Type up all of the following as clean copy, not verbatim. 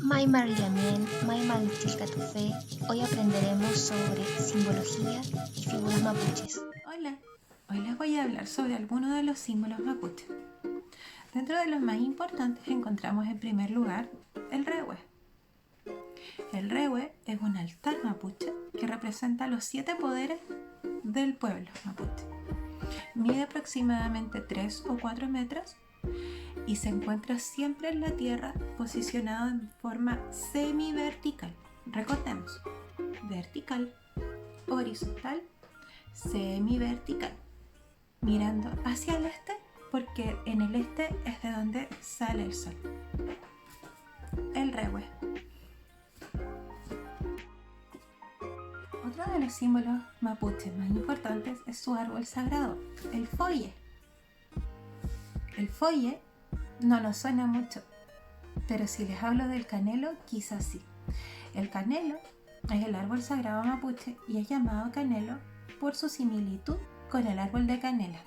May Marliamien, May Maltilcatufe. Hoy aprenderemos sobre simbología y figuras mapuches. Hola, hoy les voy a hablar sobre algunos de los símbolos mapuche. Dentro de los más importantes encontramos en primer lugar el rehue. El rehue es un altar mapuche que representa los 7 poderes del pueblo mapuche. Mide aproximadamente 3 o 4 metros y se encuentra siempre en la tierra, posicionado en forma semivertical. Recordemos, vertical, horizontal, semivertical, mirando hacia el este porque en el este es de donde sale el sol. El rehue. Otro de los símbolos mapuches más importantes es su árbol sagrado, el folle. El folle no nos suena mucho, pero si les hablo del canelo, quizás sí. El canelo es el árbol sagrado mapuche y es llamado canelo por su similitud con el árbol de canela.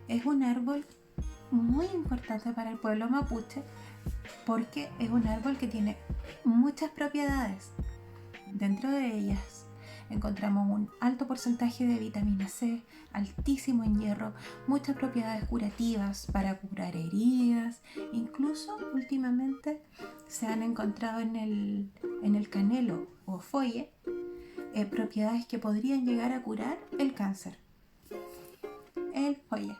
Es un árbol muy importante para el pueblo mapuche porque es un árbol que tiene muchas propiedades. Dentro de ellas encontramos un alto porcentaje de vitamina C, altísimo en hierro, muchas propiedades curativas para curar heridas. Incluso últimamente se han encontrado en el canelo o folle propiedades que podrían llegar a curar el cáncer. El folle.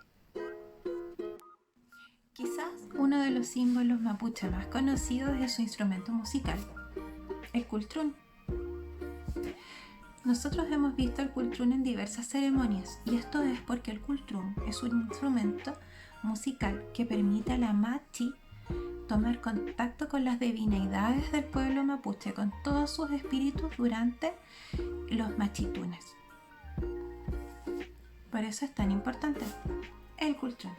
Quizás uno de los símbolos mapuche más conocidos es su instrumento musical, el cultrún. Nosotros hemos visto el cultrún en diversas ceremonias y esto es porque el cultrún es un instrumento musical que permite a la machi tomar contacto con las divinidades del pueblo mapuche, con todos sus espíritus durante los machitunes. Por eso es tan importante el cultrún.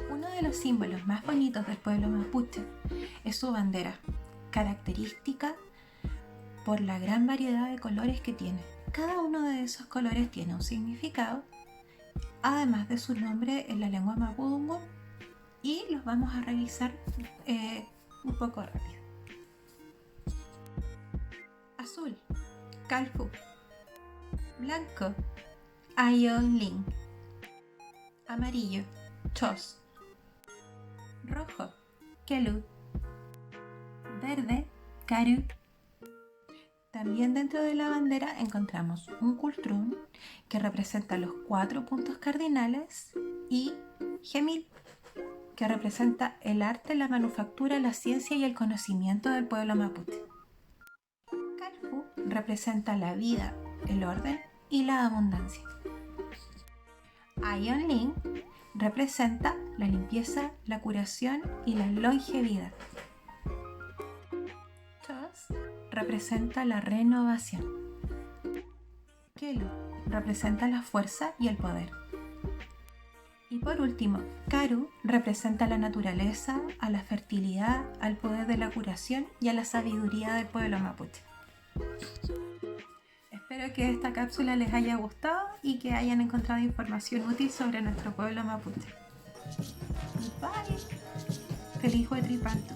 Uno de los símbolos más bonitos del pueblo mapuche es su bandera, característica por la gran variedad de colores que tiene. Cada uno de esos colores tiene un significado, además de su nombre en la lengua mapudungun, y los vamos a revisar un poco rápido. Azul, Calfu. Blanco, Ayonling. Amarillo, Chos. Rojo, Kelu. Verde, Karu. También dentro de la bandera encontramos un cultrún que representa los 4 puntos cardinales y Gemil, que representa el arte, la manufactura, la ciencia y el conocimiento del pueblo mapuche. Calfu representa la vida, el orden y la abundancia. Ayonling representa la limpieza, la curación y la longevidad. Chos representa la renovación. Kelu representa la fuerza y el poder. Y por último, Karu representa la naturaleza, a la fertilidad, al poder de la curación y a la sabiduría del pueblo mapuche. Espero que esta cápsula les haya gustado y que hayan encontrado información útil sobre nuestro pueblo mapuche. Bye. Feliz Huetripantu.